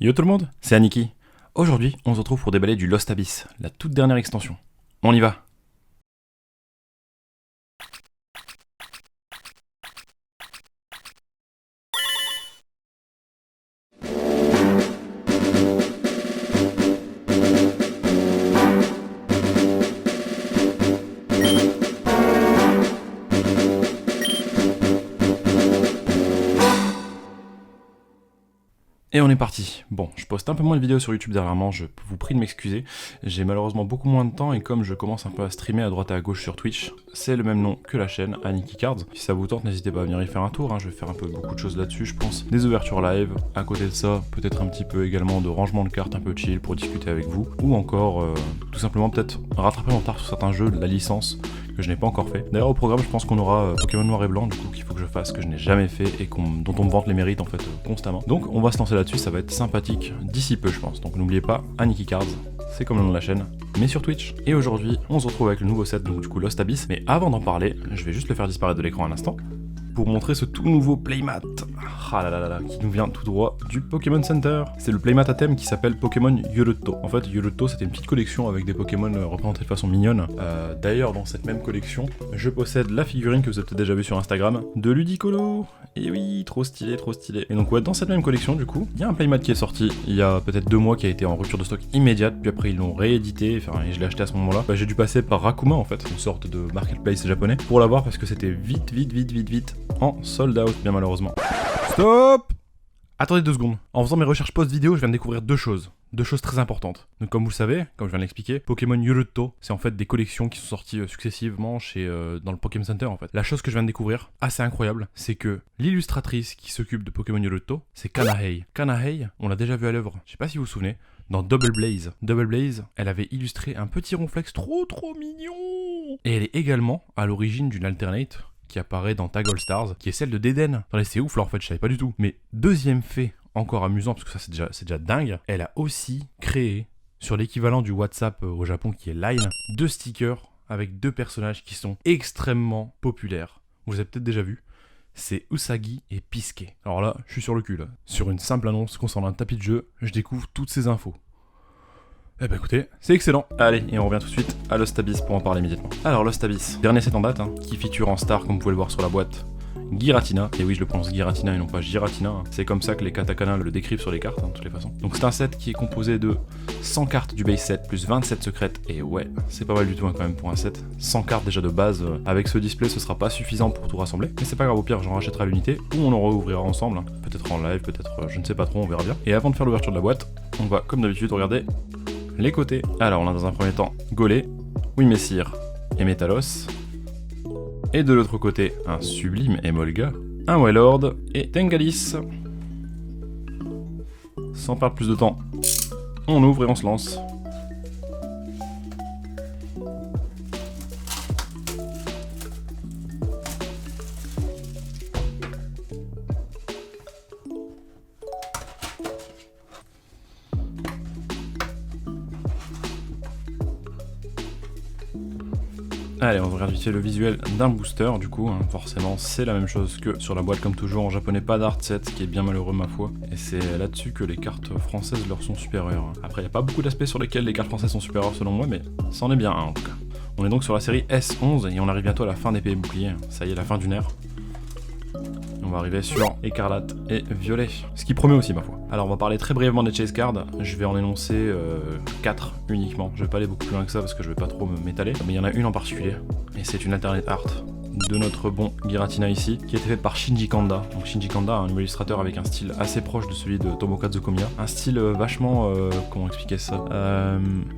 Yo tout le monde, c'est Aniki. Aujourd'hui, on se retrouve pour déballer du Lost Abyss, la toute dernière extension. On y va. Et on est parti. Bon, je poste un peu moins de vidéos sur YouTube dernièrement, je vous prie de m'excuser. J'ai malheureusement beaucoup moins de temps et comme je commence un peu à streamer à droite et à gauche sur Twitch, c'est le même nom que la chaîne, Aniki Cards. Si ça vous tente, n'hésitez pas à venir y faire un tour, je vais faire un peu beaucoup de choses là-dessus, je pense. Des ouvertures live, à côté de ça, peut-être un petit peu également de rangement de cartes un peu chill pour discuter avec vous. Ou encore, tout simplement peut-être rattraper mon retard sur certains jeux de la licence que je n'ai pas encore fait. D'ailleurs au programme je pense qu'on aura Pokémon Noir et Blanc du coup qu'il faut que je fasse, que je n'ai jamais fait et dont on me vante les mérites en fait constamment. Donc on va se lancer là-dessus, ça va être sympathique d'ici peu je pense. Donc n'oubliez pas, Aniki Cards, c'est comme le nom de la chaîne, mais sur Twitch. Et aujourd'hui on se retrouve avec le nouveau set, donc du coup Lost Abyss. Mais avant d'en parler, je vais juste le faire disparaître de l'écran un instant pour montrer ce tout nouveau playmat, qui nous vient tout droit du Pokémon Center. C'est le playmat à thème qui s'appelle Pokémon Yoruto. En fait, Yoruto, c'était une petite collection avec des Pokémon représentés de façon mignonne. D'ailleurs, dans cette même collection, je possède la figurine que vous avez peut-être déjà vue sur Instagram, de Ludicolo. Et oui, trop stylé, trop stylé. Et donc ouais, dans cette même collection, du coup, il y a un playmat qui est sorti il y a peut-être 2 mois, qui a été en rupture de stock immédiate, puis après ils l'ont réédité, et je l'ai acheté à ce moment-là. J'ai dû passer par Rakuma, en fait, une sorte de marketplace japonais, pour l'avoir parce que c'était vite en sold out, bien malheureusement. Stop! Attendez 2 secondes. En faisant mes recherches post-vidéo, je viens de découvrir deux choses très importantes. Donc comme vous le savez, comme je viens de l'expliquer, Pokémon Yoruto, c'est en fait des collections qui sont sorties successivement dans le Pokémon Center en fait. La chose que je viens de découvrir, assez incroyable, c'est que l'illustratrice qui s'occupe de Pokémon Yoruto, c'est Kanahei. Kanahei, on l'a déjà vu à l'œuvre, je sais pas si vous vous souvenez, dans Double Blaze. Double Blaze, elle avait illustré un petit ronflex trop mignon. Et elle est également à l'origine d'une alternate qui apparaît dans Tag All Stars, qui est celle de Deden. Attendez, c'est ouf là en fait, je savais pas du tout. Mais deuxième fait encore amusant, parce que ça c'est déjà dingue, elle a aussi créé, sur l'équivalent du WhatsApp au Japon qui est Line, 2 stickers avec 2 personnages qui sont extrêmement populaires. Vous les avez peut-être déjà vus. C'est Usagi et Pisquet. Alors là, je suis sur le cul là. Sur une simple annonce concernant un tapis de jeu, je découvre toutes ces infos. Eh bah écoutez, c'est excellent. Allez, et on revient tout de suite à Lost Abyss pour en parler immédiatement. Alors Lost Abyss, dernier set en date, qui feature en star, comme vous pouvez le voir sur la boîte, Giratina, et oui je le prononce Giratina et non pas Giratina, c'est comme ça que les katakana le décrivent sur les cartes, de toutes les façons. Donc c'est un set qui est composé de 100 cartes du base set, plus 27 secrètes, et ouais, c'est pas mal du tout quand même pour un set. 100 cartes déjà de base, avec ce display ce sera pas suffisant pour tout rassembler, mais c'est pas grave, au pire j'en rachèterai l'unité, ou on en réouvrira ensemble, peut-être en live, peut-être je ne sais pas trop, on verra bien. Et avant de faire l'ouverture de la boîte, on va comme d'habitude regarder les côtés. Alors on a dans un premier temps Golé, Oui Messire et Metalos. Et de l'autre côté, un sublime Emolga, un Wailord et Tengalis. Sans perdre plus de temps, on ouvre et on se lance. Allez, on regarde vite fait le visuel d'un booster, du coup, forcément c'est la même chose que sur la boîte comme toujours, en japonais pas d'art set, ce qui est bien malheureux ma foi, et c'est là-dessus que les cartes françaises leur sont supérieures. Après, il n'y a pas beaucoup d'aspects sur lesquels les cartes françaises sont supérieures selon moi, mais c'en est bien un en tout cas. On est donc sur la série S11, et on arrive bientôt à la fin d'épée et bouclier, ça y est, la fin d'une ère. On va arriver sur Écarlate et Violet, ce qui promet aussi ma foi. Alors on va parler très brièvement des chase cards, je vais en énoncer 4 uniquement, je vais pas aller beaucoup plus loin que ça parce que je vais pas trop m'étaler, mais il y en a une en particulier, et c'est une alternate art de notre bon Giratina ici, qui a été faite par Shinji Kanda. Donc Shinji Kanda, un nouvel illustrateur avec un style assez proche de celui de Tomokazu Komiya, un style vachement, comment expliquer ça,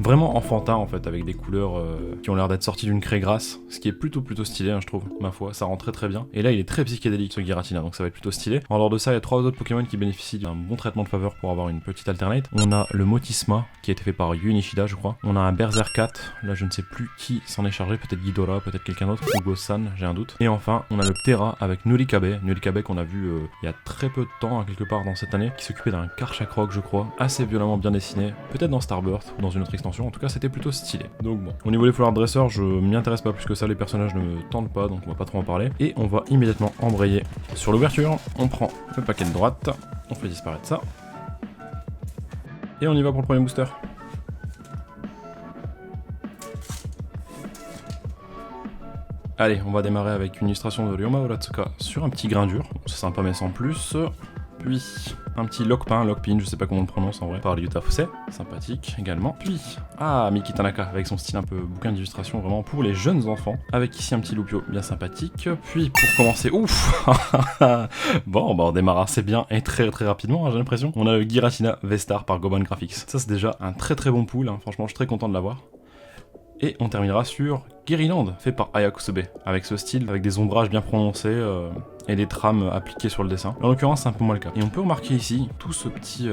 vraiment enfantin en fait, avec des couleurs qui ont l'air d'être sorties d'une craie grasse, ce qui est plutôt stylé je trouve, ma foi, ça rend très bien. Et là il est très psychédélique ce Giratina, donc ça va être plutôt stylé. En dehors de ça, il y a 3 autres Pokémon qui bénéficient d'un bon traitement de faveur pour avoir une petite alternate. On a le Motisma, qui a été fait par Yu Nishida je crois. On a un Berserkat, là je ne sais plus qui s'en est chargé, peut-être Ghidorah, peut-être quelqu'un d'autre, ou Go-san, j'ai un doute. Et enfin, on a le Ptera avec Nurikabe qu'on a vu il y a très peu de temps, quelque part dans cette année, qui s'occupait d'un Karchakrog je crois, assez violemment bien dessiné, peut-être dans Starbirth ou dans une autre extension, en tout cas c'était plutôt stylé. Donc bon, au niveau des Full Art Dressers, je m'y intéresse pas plus que ça, les personnages ne me tentent pas, donc on va pas trop en parler. Et on va immédiatement embrayer sur l'ouverture, on prend le paquet de droite, on fait disparaître ça. Et on y va pour le premier booster. Allez, on va démarrer avec une illustration de Ryoma Uratsuka sur un petit grain dur. C'est sympa mais sans plus. Puis un petit lockpin, je sais pas comment on le prononce en vrai, par Ryuta Fusei, sympathique également. Puis, Miki Tanaka, avec son style un peu bouquin d'illustration vraiment pour les jeunes enfants, avec ici un petit Loupio bien sympathique. Puis pour commencer, ouf bon, bah on démarre assez bien et très rapidement, j'ai l'impression. On a le Giratina V-Star par Goban Graphics. Ça c'est déjà un très bon pool, hein. Franchement je suis très content de l'avoir. Et on terminera sur Geriland, fait par Aya Kusube, avec ce style, avec des ombrages bien prononcés et des trames appliquées sur le dessin. En l'occurrence, c'est un peu moins le cas. Et on peut remarquer ici tout ce petit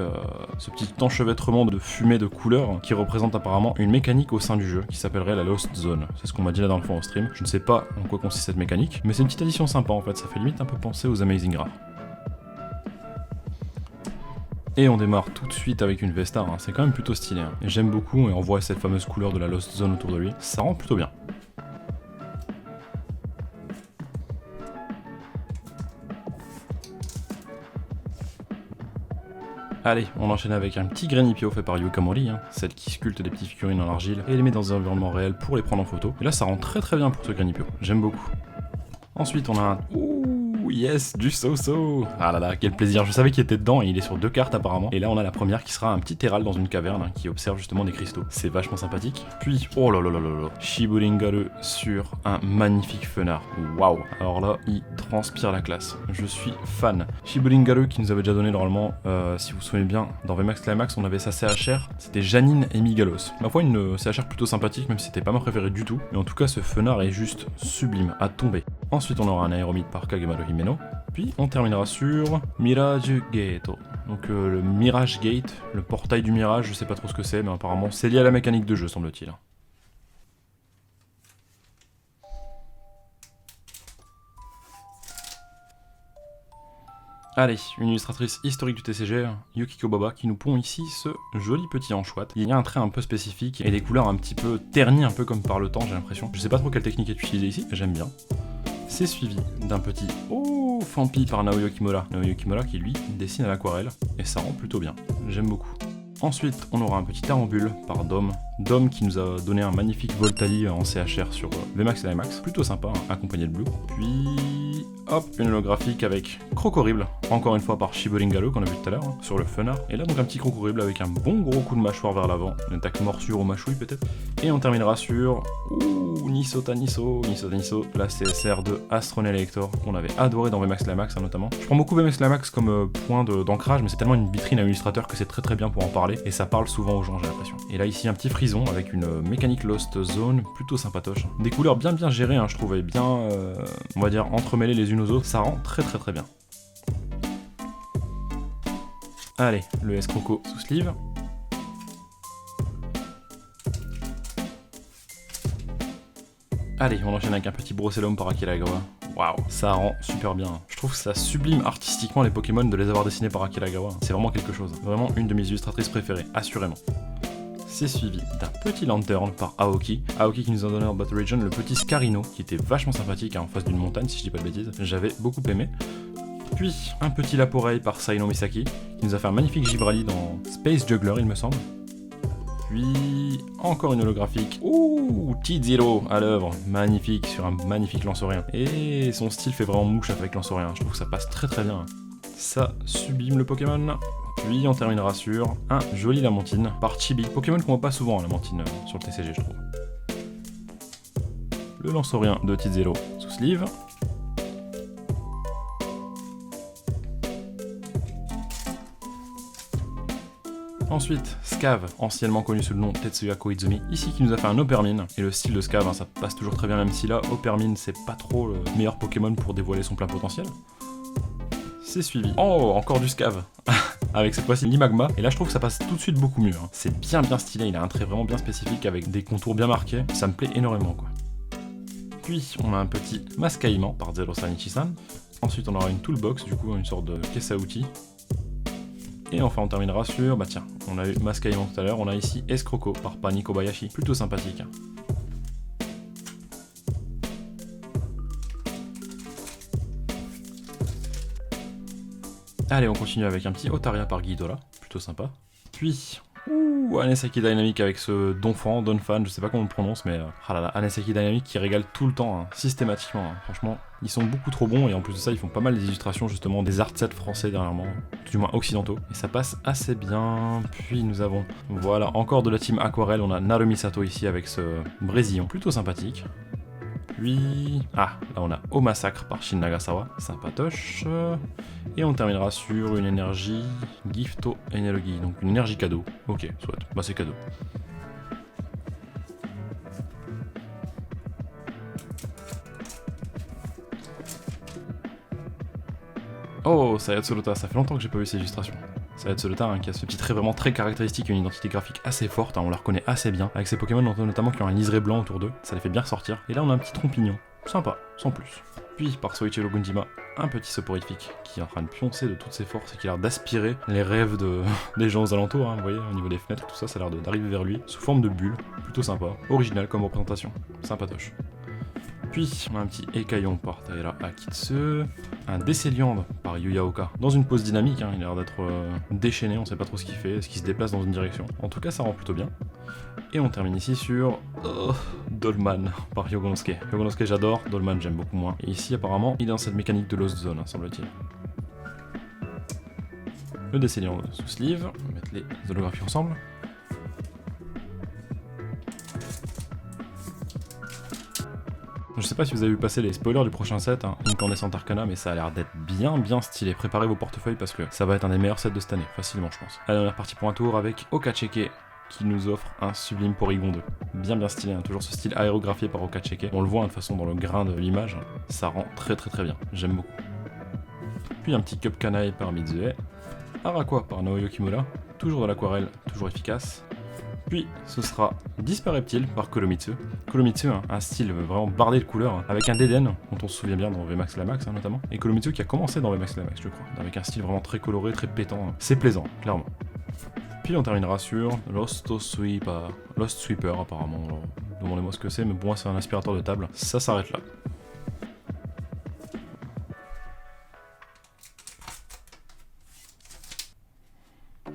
enchevêtrement de fumée de couleurs qui représente apparemment une mécanique au sein du jeu qui s'appellerait la Lost Zone. C'est ce qu'on m'a dit la dernière fois en stream. Je ne sais pas en quoi consiste cette mécanique, mais c'est une petite addition sympa en fait, ça fait limite un peu penser aux Amazing Rares. Et on démarre tout de suite avec une V-Star, hein. C'est quand même plutôt stylé. Hein. Et j'aime beaucoup, et on voit cette fameuse couleur de la Lost Zone autour de lui. Ça rend plutôt bien. Allez, on enchaîne avec un petit Grenipio fait par Yuka Mori, hein, celle qui sculpte des petites figurines en argile et les met dans un environnement réel pour les prendre en photo. Et là, ça rend très bien pour ce Grenipio. J'aime beaucoup. Ensuite, on a un... Ouh, yes, du So-So. Ah là là, quel plaisir. Je savais qu'il était dedans et il est sur 2 cartes apparemment. Et là, on a la première qui sera un petit Hérald dans une caverne hein, qui observe justement des cristaux. C'est vachement sympathique. Puis, oh là là là là là, Shiburingaru sur un magnifique fenard. Waouh. Alors là, il transpire la classe. Je suis fan. Shiburingaru qui nous avait déjà donné normalement, si vous vous souvenez bien, dans VMAX Climax, on avait sa CHR. C'était Janine et Migalos. Ma foi, une CHR plutôt sympathique, même si c'était pas ma préférée du tout. Mais en tout cas, ce fenard est juste sublime, à tomber. Ensuite, on aura un aéromite par Kagemaru Himeno. Puis, on terminera sur Mirage Gate. Donc, le Mirage Gate, le portail du mirage, je sais pas trop ce que c'est, mais apparemment, c'est lié à la mécanique de jeu, semble-t-il. Allez, une illustratrice historique du TCG, Yukiko Baba, qui nous pond ici ce joli petit anchoite. Il y a un trait un peu spécifique et des couleurs un petit peu ternies, un peu comme par le temps, j'ai l'impression. Je sais pas trop quelle technique est utilisée ici, j'aime bien. C'est suivi d'un petit Fampi par Naoyo Kimura. Naoyo Kimura qui lui dessine à l'aquarelle et ça rend plutôt bien. J'aime beaucoup. Ensuite, on aura un petit Tarambule par Dom. Dom qui nous a donné un magnifique Voltali en CHR sur VMAX et IMAX. Plutôt sympa, hein, accompagné de Blue. Puis, hop, une holographique avec Crocorible. Encore une fois par Shiburingaru qu'on a vu tout à l'heure, hein, sur le fenard. Et là, donc un petit Crocorible avec un bon gros coup de mâchoire vers l'avant. Une attaque morsure ou mâchouille peut-être. Et on terminera sur... Niso Taniso, la CSR de Astronel Elector, qu'on avait adoré dans VMAX Climax hein, notamment. Je prends beaucoup VMAX Climax comme point d'ancrage, mais c'est tellement une vitrine à illustrateur que c'est très bien pour en parler, et ça parle souvent aux gens, j'ai l'impression. Et là ici un petit frison avec une mécanique Lost Zone plutôt sympatoche. Des couleurs bien gérées, hein, je trouvais bien, on va dire, entremêlées les unes aux autres, ça rend très bien. Allez, le S-Croco sous sleeve. Allez, on enchaîne avec un petit Brossellum par Akira Egawa. Waouh, ça rend super bien. Je trouve que ça sublime artistiquement les Pokémon de les avoir dessinés par Akira Egawa. C'est vraiment quelque chose. Vraiment une de mes illustratrices préférées, assurément. C'est suivi d'un petit Lantern par Aoki. Aoki qui nous a donné en Battle Region le petit Scarino, qui était vachement sympathique hein, en face d'une montagne, si je dis pas de bêtises. J'avais beaucoup aimé. Puis, un petit Laporeille par Saino Misaki, qui nous a fait un magnifique Gibrali dans Space Juggler, il me semble. Puis, encore une holographique. Ouh, T-Zero à l'œuvre. Magnifique, sur un magnifique Lanceurien. Et son style fait vraiment mouche avec Lanceurien. Je trouve que ça passe très bien. Ça sublime le Pokémon. Puis, on terminera sur un joli Lamentine par Chibi. Pokémon qu'on voit pas souvent, Lamentine, sur le TCG, je trouve. Le Lanceurien de T-Zero sous sleeve. Ensuite, Scav, anciennement connu sous le nom Tetsuya Koizumi, ici qui nous a fait un Opermine, et le style de Scav, hein, ça passe toujours très bien même si là, Opermine c'est pas trop le meilleur Pokémon pour dévoiler son plein potentiel. C'est suivi. Oh, encore du Scav avec cette fois-ci l'Imagma, et là je trouve que ça passe tout de suite beaucoup mieux. Hein. C'est bien stylé, il a un trait vraiment bien spécifique avec des contours bien marqués, ça me plaît énormément quoi. Puis on a un petit Mascaïman par Zero Sanichi-san. Ensuite on aura une Toolbox, du coup une sorte de caisse à outils. Et enfin on terminera sur, bah tiens, on a eu Mascaïman tout à l'heure, on a ici S-Croco par Pani Kobayashi, plutôt sympathique. Allez, on continue avec un petit Otaria par Ghidorah, plutôt sympa. Puis, Ouh, Anesaki Dynamic avec ce Donphan, je sais pas comment on le prononce, mais ah là là, Anesaki Dynamic qui régale tout le temps, hein, systématiquement. Hein. Franchement, ils sont beaucoup trop bons et en plus de ça, ils font pas mal d'illustrations justement des art sets français dernièrement, du moins occidentaux, et ça passe assez bien. Puis nous avons, voilà, encore de la team Aquarelle, on a Narumi Sato ici avec ce Brésillon plutôt sympathique. Puis, ah, là on a Au Massacre par Shin Nagasawa, sympatoche. Et on terminera sur une énergie Gifto Energy, donc une énergie cadeau. Ok, soit, bah c'est cadeau. Oh, Sayatsurota, ça fait longtemps que j'ai pas vu ces illustrations. Sayatsurota, hein, qui a ce petit trait vraiment très caractéristique et une identité graphique assez forte, hein, on la reconnaît assez bien, avec ces Pokémon notamment qui ont un liseré blanc autour d'eux, ça les fait bien ressortir. Et là on a un petit trompignon, sympa, sans plus. Puis par Soichiro Gunjima, un petit soporifique qui est en train de pioncer de toutes ses forces et qui a l'air d'aspirer les rêves des gens aux alentours, hein, vous voyez, au niveau des fenêtres, tout ça, ça a l'air d'arriver vers lui, sous forme de bulle, plutôt sympa, original comme représentation, sympatoche. Puis, on a un petit écaillon par Taira Akitsu, un Décéliande par Yuyaoka, dans une pose dynamique, hein, il a l'air d'être déchaîné, on sait pas trop ce qu'il fait, est-ce qu'il se déplace dans une direction. En tout cas, ça rend plutôt bien. Et on termine ici sur Dolman par Yogonosuke. Yogonosuke j'adore, Dolman j'aime beaucoup moins. Et ici, apparemment, il est dans cette mécanique de Lost Zone, hein, semble-t-il. Le Décéliande sous sleeve, on va mettre les holographies ensemble. Je sais pas si vous avez vu passer les spoilers du prochain set, hein, Incandescent Arcana, mais ça a l'air d'être bien stylé. Préparez vos portefeuilles parce que ça va être un des meilleurs sets de cette année, facilement je pense. Allez, on est reparti pour un tour avec Okacheke qui nous offre un sublime Porygon 2. Bien stylé, hein, toujours ce style aérographié par Okacheke. On le voit hein, de toute façon dans le grain de l'image, ça rend très bien, j'aime beaucoup. Puis un petit Cup Canaille par Mizue, Araqua par Naoyo Kimura, toujours de l'aquarelle, toujours efficace. Puis ce sera Dispareptile par Kolomitsu. Kolomitsu, hein, un style vraiment bardé de couleurs, hein, avec un Deden, dont on se souvient bien dans VMAX Climax hein, notamment. Et Kolomitsu qui a commencé dans VMAX Climax, je crois, avec un style vraiment très coloré, très pétant. Hein. C'est plaisant, clairement. Puis on terminera sur Lost Sweeper apparemment. Alors, demandez-moi ce que c'est, mais pour moi c'est un aspirateur de table. Ça s'arrête là.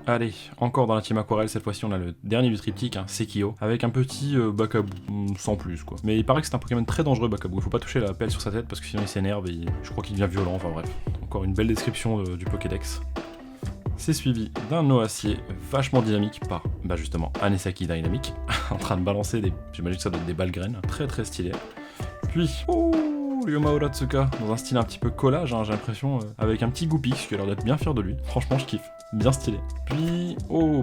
Allez, encore dans la team aquarelle, cette fois-ci on a le dernier du triptyque, hein, Sekio, avec un petit Bakabou, sans plus quoi. Mais il paraît que c'est un Pokémon très dangereux Bakabou, il faut pas toucher la pelle sur sa tête parce que sinon il s'énerve et je crois qu'il devient violent, enfin bref. Encore une belle description du Pokédex. C'est suivi d'un Noacier vachement dynamique par, bah justement, Anesaki Dynamic, en train de balancer des, j'imagine que ça doit être des balles graines, très stylé. Puis, Ryoma Uratsuka, dans un style un petit peu collage, hein, j'ai l'impression, avec un petit Goupix qui a l'air d'être bien fier de lui. Franchement, je kiffe. Bien stylé. Puis,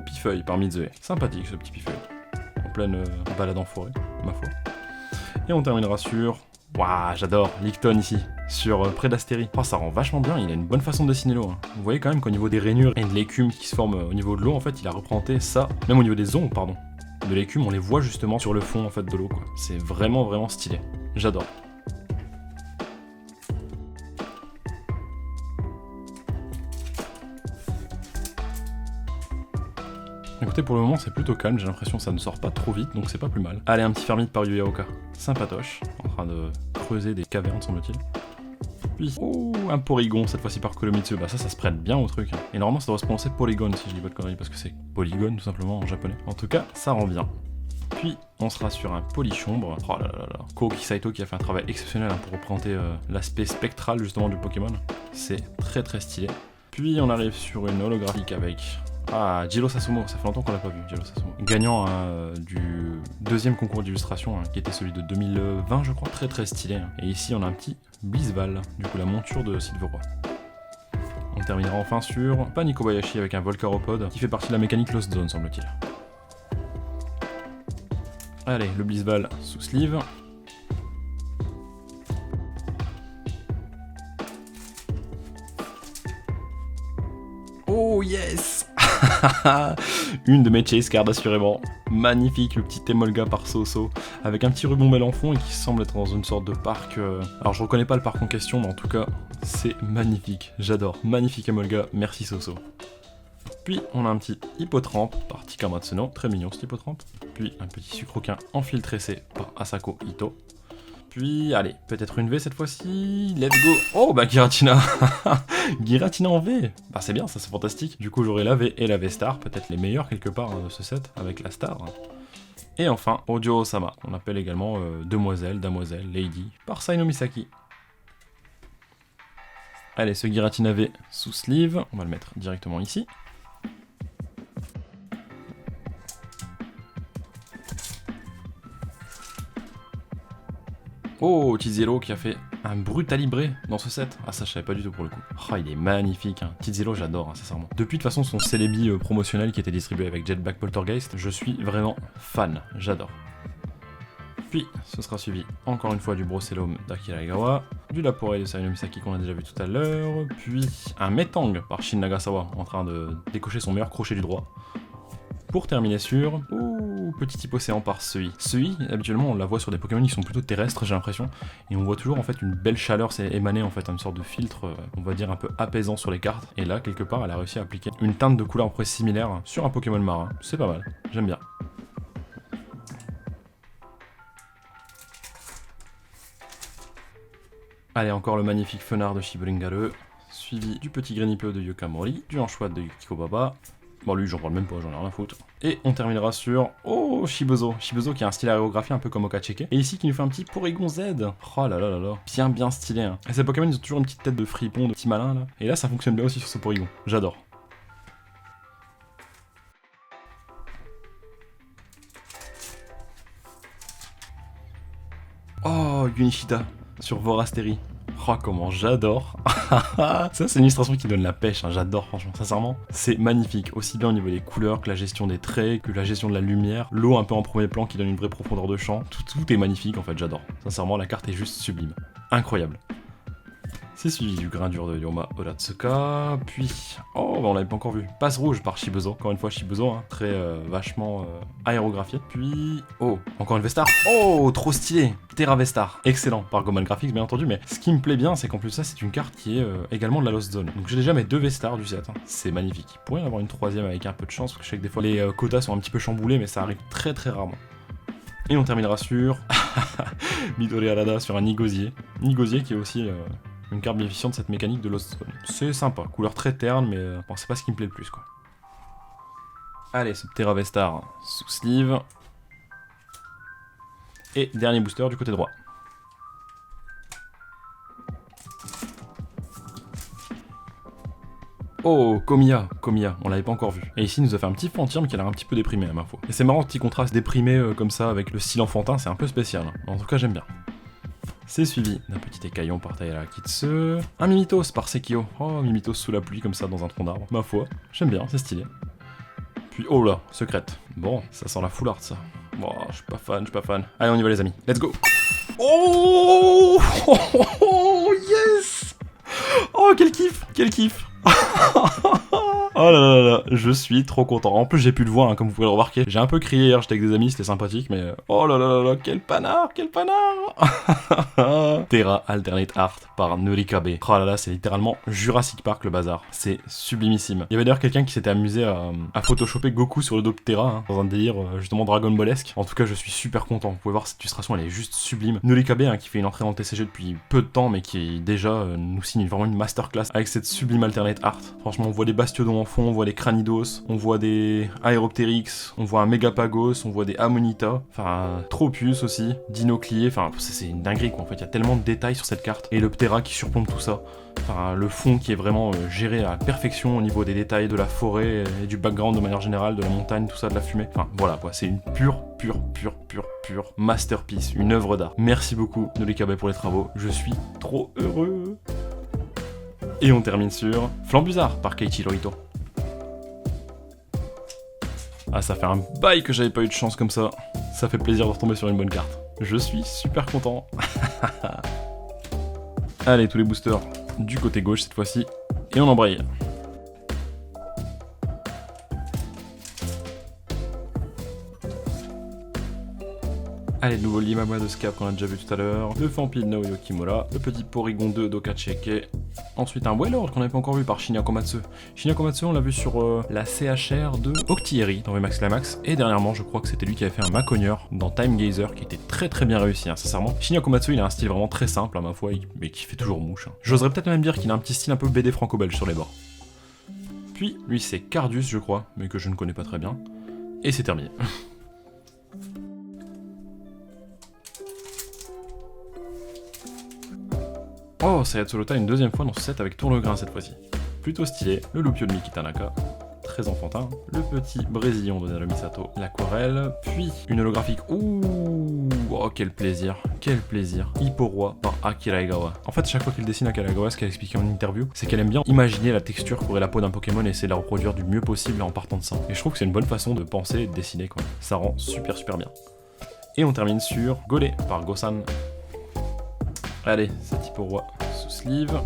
Pifeuille par Mizue. Sympathique ce petit Pifeuille. En pleine balade en forêt, ma foi. Et on terminera sur... Waouh, j'adore Licton ici, sur Prédastérie. Oh, ça rend vachement bien, il a une bonne façon de dessiner l'eau. Hein. Vous voyez quand même qu'au niveau des rainures et de l'écume qui se forme au niveau de l'eau, en fait, il a représenté ça, même au niveau des ombres, pardon. De l'écume, on les voit justement sur le fond en fait de l'eau, quoi. C'est vraiment stylé. J'adore. Écoutez, pour le moment c'est plutôt calme, j'ai l'impression que ça ne sort pas trop vite, donc c'est pas plus mal. Allez, un petit Fermite par Yuyaoka, sympatoche, en train de creuser des cavernes semble-t-il. Puis, un Porygon, cette fois-ci par Kolomitsu, bah ça se prête bien au truc. Et normalement ça doit se prononcer Polygon si je dis pas de conneries, parce que c'est Polygone tout simplement en japonais. En tout cas, ça rend bien. Puis, on sera sur un Polychombre. Oh là là là, Koki Saito qui a fait un travail exceptionnel hein, pour représenter l'aspect spectral justement du Pokémon. C'est très stylé. Puis, on arrive sur une holographique avec... Ah, Jiro Sasumo, ça fait longtemps qu'on l'a pas vu, Jiro Sasumo. Gagnant du deuxième concours d'illustration, hein, qui était celui de 2020, je crois. Très stylé. Hein. Et ici, on a un petit Blizzval, du coup la monture de Sylveroy. On terminera enfin sur Pani Kobayashi avec un Volcaropod, qui fait partie de la mécanique Lost Zone, semble-t-il. Allez, le Blizzval sous sleeve. Oh yes. Une de mes chase cards assurément. Magnifique, le petit Emolga par Soso, avec un petit ruban bel en fond et qui semble être dans une sorte de parc. Alors je reconnais pas le parc en question, mais en tout cas, c'est magnifique. J'adore. Magnifique Emolga, merci Soso. Puis on a un petit Hippotrampe par Tika Matsuno, très mignon cet Hippotrampe. Puis un petit Sucroquin en fil tressé par Asako Ito. Puis, allez, peut-être une V cette fois-ci. Let's go. Oh, bah Giratina. Giratina en V. Bah c'est bien, ça c'est fantastique. Du coup, j'aurai la V et la V-Star, peut-être les meilleurs quelque part de ce set, avec la Star. Et enfin, Ojo Osama, on appelle également Demoiselle, Damoiselle, Lady, par Sai no Misaki. Allez, ce Giratina V sous sleeve, on va le mettre directement ici. Oh, Tizero qui a fait un Brutalibré dans ce set. Ah ça je savais pas du tout pour le coup. Oh il est magnifique, hein. Tizero j'adore, hein, sincèrement. Depuis de toute façon son Celebi promotionnel qui était distribué avec Jet Black Poltergeist, je suis vraiment fan, j'adore. Puis ce sera suivi encore une fois du Brocellum d'Akira Egawa, du Laporé de Sai no Misaki qu'on a déjà vu tout à l'heure, puis un Metang par Shin Nagasawa en train de décocher son meilleur crochet du droit. Pour terminer sur... Ouh, petit type océan par Sui. Sui, habituellement on la voit sur des Pokémon qui sont plutôt terrestres j'ai l'impression, et on voit toujours en fait une belle chaleur émaner en fait, une sorte de filtre, on va dire un peu apaisant sur les cartes, et là quelque part elle a réussi à appliquer une teinte de couleur presque similaire sur un Pokémon marin, c'est pas mal, j'aime bien. Allez, encore le magnifique Fenard de Shiburingare, suivi du petit Grenipleu de Yokamori, du Anchoite de Yukiko Baba. Bon lui j'en parle même pas, j'en ai rien à foutre. Et on terminera sur... Oh Shibuzo. Shibuzo qui a un style aérographie un peu comme Okacheke. Et ici qui nous fait un petit Porygon Z. Oh là là là là. Bien stylé hein. Et ces Pokémon ils ont toujours une petite tête de fripon, de petit malin là. Et là ça fonctionne bien aussi sur ce Porygon. J'adore. Oh Unishida sur Vorasteri. Oh comment j'adore. Ça c'est une illustration qui donne la pêche, hein. J'adore franchement, sincèrement. C'est magnifique, aussi bien au niveau des couleurs que la gestion des traits, que la gestion de la lumière, l'eau un peu en premier plan qui donne une vraie profondeur de champ. Tout est magnifique en fait, j'adore. Sincèrement la carte est juste sublime, incroyable. C'est suivi du grain dur de Yoma Oratsuka, puis... Oh, bah on l'avait pas encore vu. Passe rouge par Shibuzo. Encore une fois Shibuzo, hein, très vachement aérographié. Puis... Oh, encore une Vestar. Oh, trop stylé. Terra Vestar. Excellent, par Goman Graphics bien entendu, mais ce qui me plaît bien, c'est qu'en plus ça, c'est une carte qui est également de la Lost Zone. Donc j'ai déjà mes 2 Vestars du set, hein. C'est magnifique. Il pourrait y en avoir une troisième avec un peu de chance, parce que je sais que des fois les quotas sont un petit peu chamboulés, mais ça arrive très rarement. Et on terminera sur... Midori Arada sur un Nigosier. Nigosier qui est aussi... une carte bénéficiant de cette mécanique de Lost Zone. C'est sympa, couleur très terne, mais bon, c'est pas ce qui me plaît le plus, quoi. Allez, ce Terra Vestar sous sleeve. Et dernier booster du côté droit. Oh, Komiya, on l'avait pas encore vu. Et ici, il nous a fait un petit Fantirme qui a l'air un petit peu déprimé, à ma foi. Et c'est marrant, petit contraste déprimé comme ça, avec le style enfantin, c'est un peu spécial. Hein. En tout cas, j'aime bien. C'est suivi d'un petit écaillon par Taira Kitsu, un Mimitos par Sekio. Oh, Mimitos sous la pluie comme ça dans un tronc d'arbre. Ma foi, j'aime bien, c'est stylé. Puis, oh là, secrète. Bon, ça sent la full art ça. Bon, je suis pas fan. Allez, on y va les amis, let's go. Oh, yes. Oh, quel kiff. Oh là là là, je suis trop content. En plus, j'ai pu le voir, hein, comme vous pouvez le remarquer. J'ai un peu crié hier, j'étais avec des amis, c'était sympathique, mais... Oh là là là, quel panard. Terra Alternate Art par Nurikabe. Oh là là, c'est littéralement Jurassic Park le bazar. C'est sublimissime. Il y avait d'ailleurs quelqu'un qui s'était amusé à photoshopper Goku sur le dos de Terra, hein, dans un délire justement Dragon Ballesque. En tout cas, je suis super content. Vous pouvez voir, cette illustration, elle est juste sublime. Nurikabe, hein, qui fait une entrée en TCG depuis peu de temps, mais qui déjà nous signe vraiment une masterclass avec cette sublime Alternate Art. Franchement, on voit des Bastiodons en fond, on voit des Cranidos, on voit des Aeropteryx, on voit un Megapagos, on voit des Ammonita, enfin Tropius aussi, Dinoclier, enfin c'est une dinguerie quoi en fait, il y a tellement de détails sur cette carte, et le Ptera qui surplombe tout ça, enfin le fond qui est vraiment géré à la perfection au niveau des détails de la forêt et du background de manière générale, de la montagne, tout ça, de la fumée, enfin voilà quoi, c'est une pure masterpiece, une œuvre d'art. Merci beaucoup Nurikabe pour les travaux, je suis trop heureux. Et on termine sur Flambuzard par Keiichiro Ito. Ah, ça fait un bail que j'avais pas eu de chance comme ça. Ça fait plaisir de retomber sur une bonne carte. Je suis super content. Allez, tous les boosters du côté gauche cette fois-ci. Et on embraye. Allez, le nouveau Limama de Scap qu'on a déjà vu tout à l'heure, le Vampire Naoyo Kimura, le petit Porygon 2 d'Okacheke, ensuite un Wailord qu'on n'avait pas encore vu par Shinya Komatsu. Shinya Komatsu, on l'a vu sur la CHR de Octillery dans VMAX Climax, et dernièrement, je crois que c'était lui qui avait fait un Macogneur dans Time Gazer qui était très bien réussi, hein, sincèrement. Shinya Komatsu, il a un style vraiment très simple à ma foi, mais qui fait toujours mouche. Hein. J'oserais peut-être même dire qu'il a un petit style un peu BD franco-belge sur les bords. Puis, lui c'est Cardius je crois, mais que je ne connais pas très bien. Et c'est terminé. Oh, Sayatsolota une deuxième fois dans ce set avec Tourne-Grain cette fois-ci. Plutôt stylé, le Lupio de Miki Tanaka, très enfantin, le petit Brésilien de Naru Misato, l'aquarelle, puis une holographique, ouh, oh quel plaisir, Hipporoi par Akira Egawa. En fait, chaque fois qu'il dessine Akira Egawa, ce qu'elle explique en interview, c'est qu'elle aime bien imaginer la texture qu'aurait la peau d'un Pokémon et essayer de la reproduire du mieux possible en partant de ça. Et je trouve que c'est une bonne façon de penser et de dessiner quoi. Ça rend super bien. Et on termine sur Golé par Gosan. Allez, c'est Hipporoi sous sleeve.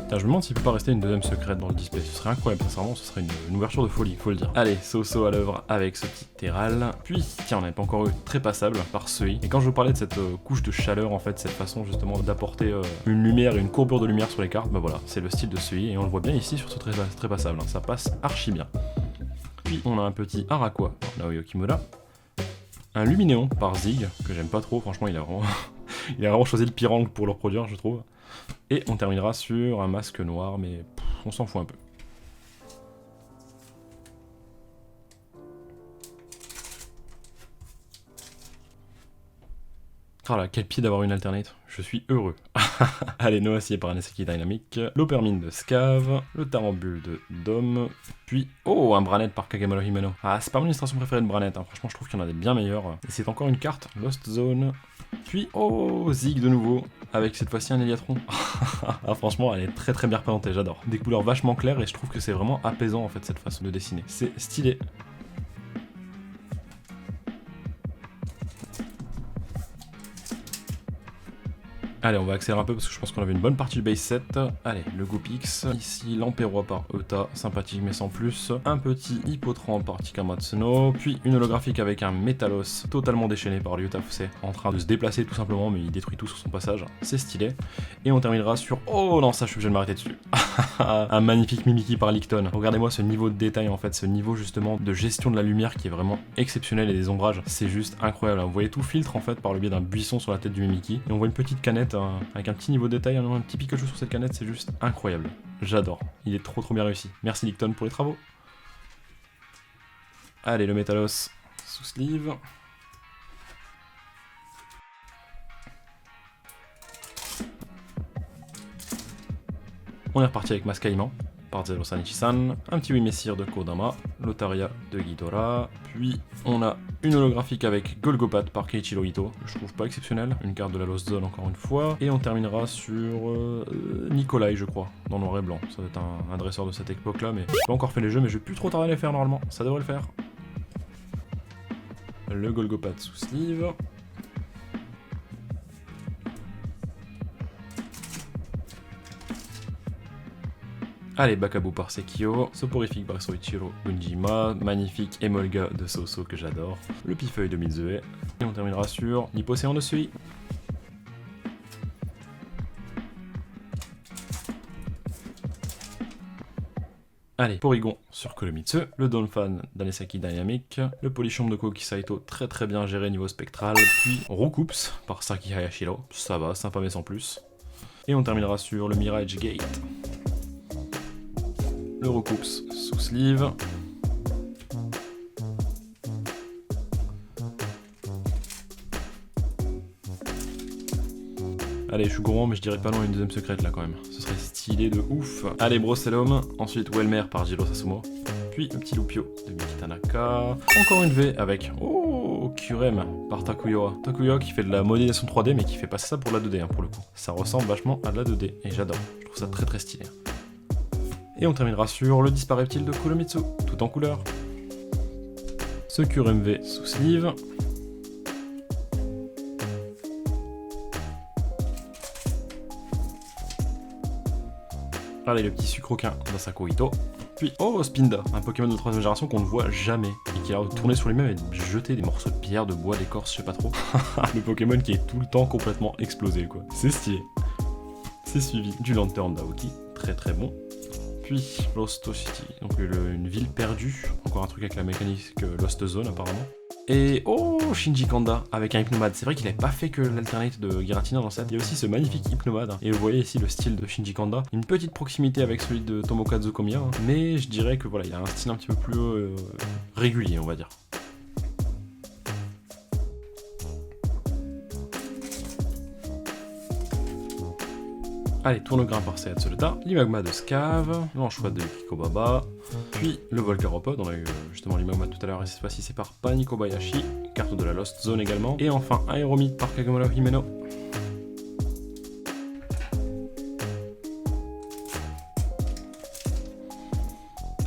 Putain, je me demande s'il peut pas rester une deuxième secrète dans le display, ce serait incroyable, sincèrement, ce serait une ouverture de folie, faut le dire. Allez, Soso à l'œuvre avec ce petit Terral, puis, tiens, on n'avait pas encore eu très passable par Sui. Et quand je vous parlais de cette couche de chaleur, en fait, cette façon justement d'apporter une lumière et une courbure de lumière sur les cartes, bah voilà, c'est le style de Sui, et on le voit bien ici sur ce très passable, hein, ça passe archi bien. Puis on a un petit Araqua par Naoyo Kimura, un Luminéon par Zig, que j'aime pas trop, franchement il a vraiment choisi le pire angle pour le reproduire je trouve. Et on terminera sur un masque noir, mais on s'en fout un peu. Oh là, quel pied d'avoir une alternate, je suis heureux. Allez, Noacier par Aneseki Dynamic, l'Opermine de Scav, le Tarambule de Dom, puis, oh, un Branette par Kagemaro Himeno. Ah, c'est pas mon illustration préférée de Branette, hein. Franchement je trouve qu'il y en a des bien meilleurs. Et c'est encore une carte, Lost Zone, puis, oh, Zig de nouveau, avec cette fois-ci un Eliatron. Ah, franchement, elle est très bien représentée, j'adore. Des couleurs vachement claires et je trouve que c'est vraiment apaisant en fait cette façon de dessiner. C'est stylé. Allez, on va accélérer un peu parce que je pense qu'on avait une bonne partie du base set. Allez, le Goopix. Ici, l'Empérois par Euta, sympathique mais sans plus. Un petit Hippotran par Tikamatsuno. Puis une holographique avec un Métalos totalement déchaîné par Ryuta Fusei, en train de se déplacer tout simplement, mais il détruit tout sur son passage. C'est stylé. Et on terminera sur... Oh non, ça je suis obligé de m'arrêter dessus. Un magnifique Mimiki par Licton. Regardez-moi ce niveau de détail en fait, ce niveau justement de gestion de la lumière qui est vraiment exceptionnel et des ombrages. C'est juste incroyable. Vous voyez tout filtre en fait par le biais d'un buisson sur la tête du Mimiki. Et on voit une petite canette avec un petit niveau de détail, un petit Pikachu sur cette canette, c'est juste incroyable. J'adore, il est trop bien réussi. Merci Licton pour les travaux. Allez, le Métalos sous sleeve. On est reparti avec Mascaïman par Zero Sanichi-san, un petit Wimessir de Kodama, Lotaria de Ghidorah, puis on a une holographique avec Golgopat par Keiichiro Ito, que je trouve pas exceptionnel, une carte de la Lost Zone encore une fois, et on terminera sur Nikolai je crois, dans noir et blanc, ça doit être un dresseur de cette époque là, mais j'ai pas encore fait les jeux, mais je vais plus trop tarder à les faire normalement, ça devrait le faire. Le Golgopat sous sleeve. Allez, Bakabu par Sekio, Soporifique par Soichiro Gunjima, magnifique Emolga de Soso que j'adore, le Pifeuille de Mizue, et on terminera sur Nipocéan de Sui. Allez, Porygon sur Kolomitsu, le Donphan d'Aneseki Dynamic, le Polichombe de Koki Saito très bien géré niveau spectral, puis Roucoups par Saki Hayashiro, ça va, sympa mais sans plus. Et on terminera sur le Mirage Gate. Le Roucoups sous sleeve. Allez, je suis gourmand, mais je dirais pas non à une deuxième secrète là quand même. Ce serait stylé de ouf. Allez, Brocellum, ensuite Welmer par Jiro Sasumo, puis le petit Lupio de Miki Tanaka. Encore une V avec Kurem par Takuyoa. Takuyoa qui fait de la modélisation 3D, mais qui fait passer ça pour la 2D hein, pour le coup. Ça ressemble vachement à de la 2D et j'adore. Je trouve ça très stylé. Et on terminera sur le Dispareptile de Kuromitsu, tout en couleur. Ce Kurem V sous sleeve. Allez, le petit sucroquin d'Asako Ito. Puis, oh, Spinda, un Pokémon de 3ème génération qu'on ne voit jamais, et qui a tourné sur lui-même et jeté des morceaux de pierre, de bois, d'écorce, je sais pas trop. Le Pokémon qui est tout le temps complètement explosé, quoi. C'est stylé. C'est suivi du Lantern d'Aoki, très très bon. Puis, Lost City, donc une ville perdue, encore un truc avec la mécanique Lost Zone apparemment. Et oh, Shinji Kanda avec un Hypnomad. C'est vrai qu'il n'avait pas fait que l'alternate de Giratina dans cette. Il y a aussi ce magnifique Hypnomad. Et vous voyez ici le style de Shinji Kanda. Une petite proximité avec celui de Tomokazu Komiya. Mais je dirais que voilà, il a un style un petit peu plus régulier, on va dire. Allez, tourne-grain par Seatsuleta, l'Imagma de Scav, l'Anchois de Kikobaba, puis le Volcaropod, on a eu justement l'Imagma tout à l'heure et cette fois-ci c'est par Panikobayashi, carte de la Lost Zone également, et enfin Aéromite par Kagomalo Himeno.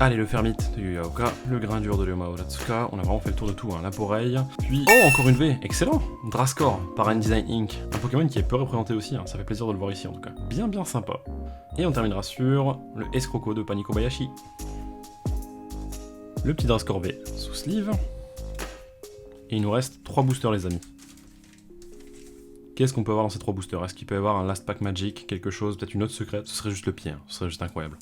Allez, le Fermite de Yuyaoka, le grain dur de Ryoma Uratsuka, on a vraiment fait le tour de tout, hein, la Poreille, puis... Oh, encore une V, excellent! Drascore, par N-Design Inc., un Pokémon qui est peu représenté aussi, hein, ça fait plaisir de le voir ici en tout cas. Bien sympa. Et on terminera sur le Escroco de Panikobayashi. Le petit Drascore V sous sleeve. Et il nous reste 3 boosters les amis. Qu'est-ce qu'on peut avoir dans ces 3 boosters? Est-ce qu'il peut y avoir un Last Pack Magic, quelque chose, peut-être une autre secrète? Ce serait juste le pied, hein, ce serait juste incroyable.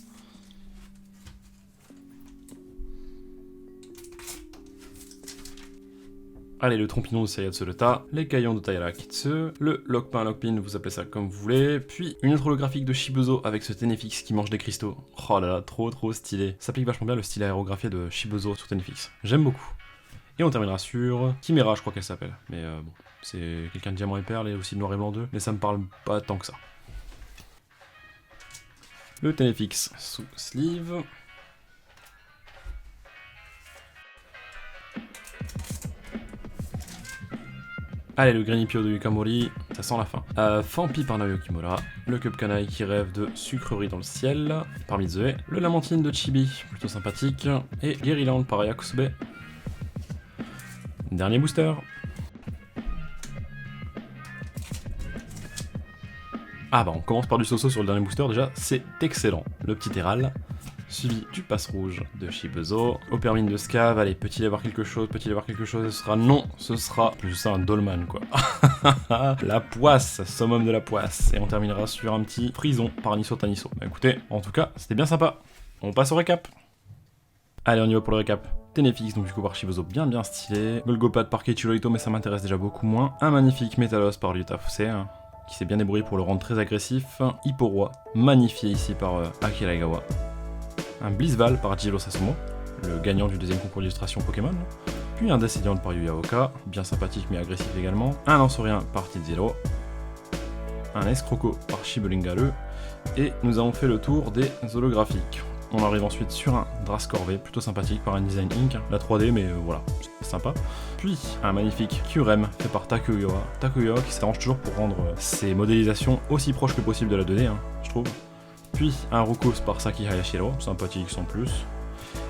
Allez, le Trompinon de Seatsuleta, les Caillons de Taira Kitsu, le Lockpin, vous appelez ça comme vous voulez, puis une autre holographique de Shibuzo avec ce Tenefix qui mange des cristaux. Oh là là, trop stylé. Ça applique vachement bien le style aérographié de Shibuzo sur Tenefix. J'aime beaucoup. Et on terminera sur Chimera, je crois qu'elle s'appelle. Mais bon, c'est quelqu'un de diamant et perle et aussi de noir et blanc 2, mais ça me parle pas tant que ça. Le Tenefix sous sleeve. Allez, le Grenipio de Yukamori, ça sent la fin. Fampi par Naoyo Kimura, le Cupcanaï qui rêve de sucrerie dans le ciel, par Mizue, le Lamantine de Chibi, plutôt sympathique, et Guerrilland par Yakusube. Dernier booster. Ah bah on commence par du Soso sur le dernier booster déjà, c'est excellent. Le petit Terral, suivi du passe rouge de Shibuzo, Opermine de Scav, allez, peut-il y avoir quelque chose, ce sera non, ce sera plus ça un Dolman quoi. La poisse, summum de la poisse, et on terminera sur un petit prison par Nisso Tanisso. Bah écoutez, en tout cas, c'était bien sympa. On passe au récap. Allez, on y va pour le récap. Tenefix, donc du coup par Shibuzo, bien stylé. Golgopad par Keiichiro Ito, mais ça m'intéresse déjà beaucoup moins. Un magnifique Metalos par Ryuta Fuse, qui s'est bien débrouillé pour le rendre très agressif. Hipporoi, magnifié ici par Akira Egawa. Un Blizzval par Jiro Sasumo, le gagnant du deuxième concours d'illustration Pokémon. Puis un Decidueye par Yuyaoka, bien sympathique mais agressif également. Un Lanceurien par Tizero. Un Escroco par Shibulingaru. Et nous avons fait le tour des holographiques. On arrive ensuite sur un Drascore V, plutôt sympathique par N-Design Inc. La 3D, mais voilà, c'est sympa. Puis un magnifique Kyurem fait par Takuyoa qui s'arrange toujours pour rendre ses modélisations aussi proches que possible de la 2D, hein, je trouve. Puis un Rukos par Saki Hayashiro, sympathique sans plus.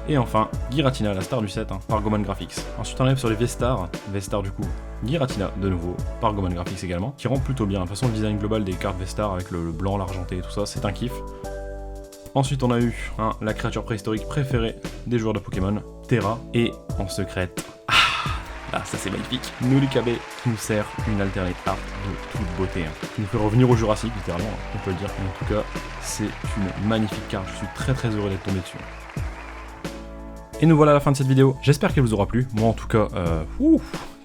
Et enfin, Giratina, la star du set, hein, par Goman Graphics. Ensuite on arrive sur les V-Star du coup, Giratina de nouveau, par Goman Graphics également, qui rend plutôt bien. De toute façon le design global des cartes V-Star avec le blanc, l'argenté et tout ça, c'est un kiff. Ensuite on a eu la créature préhistorique préférée des joueurs de Pokémon, Terra, et en secrète, là ça c'est magnifique, Nurikabe qui nous sert une alternate art de toute beauté, qui nous fait revenir au Jurassique littéralement, on peut le dire, mais en tout cas c'est une magnifique carte, je suis très heureux d'être tombé dessus. Et nous voilà à la fin de cette vidéo, j'espère qu'elle vous aura plu, moi en tout cas,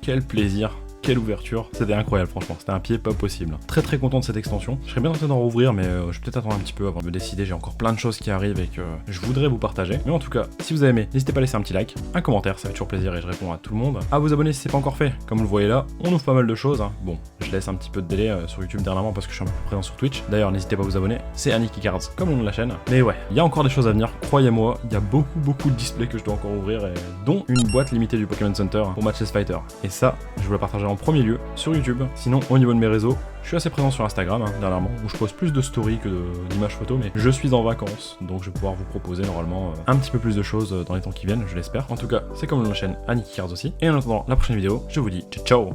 quel plaisir. Quelle ouverture, c'était incroyable franchement, c'était un pied pas possible. Très content de cette extension. Je serais bien tenté d'en rouvrir mais je vais peut-être attendre un petit peu avant de me décider, j'ai encore plein de choses qui arrivent et que je voudrais vous partager. Mais en tout cas, si vous avez aimé, n'hésitez pas à laisser un petit like, un commentaire, ça fait toujours plaisir et je réponds à tout le monde. À vous abonner si c'est pas encore fait, comme vous le voyez là, on ouvre pas mal de choses. Bon, je laisse un petit peu de délai sur YouTube dernièrement parce que je suis un peu plus présent sur Twitch. D'ailleurs, n'hésitez pas à vous abonner, c'est Aniki Cards, comme le nom de la chaîne. Mais ouais, il y a encore des choses à venir, croyez-moi, il y a beaucoup de displays que je dois encore ouvrir, dont une boîte limitée du Pokémon Center pour Matchless Fighter. Et ça, je vous la partagerai en premier lieu sur YouTube. Sinon, au niveau de mes réseaux, je suis assez présent sur Instagram dernièrement, où je poste plus de stories que d'images photos, mais je suis en vacances, donc je vais pouvoir vous proposer normalement un petit peu plus de choses dans les temps qui viennent, je l'espère. En tout cas, c'est comme la chaîne Aniki Cards aussi. Et en attendant la prochaine vidéo, je vous dis ciao.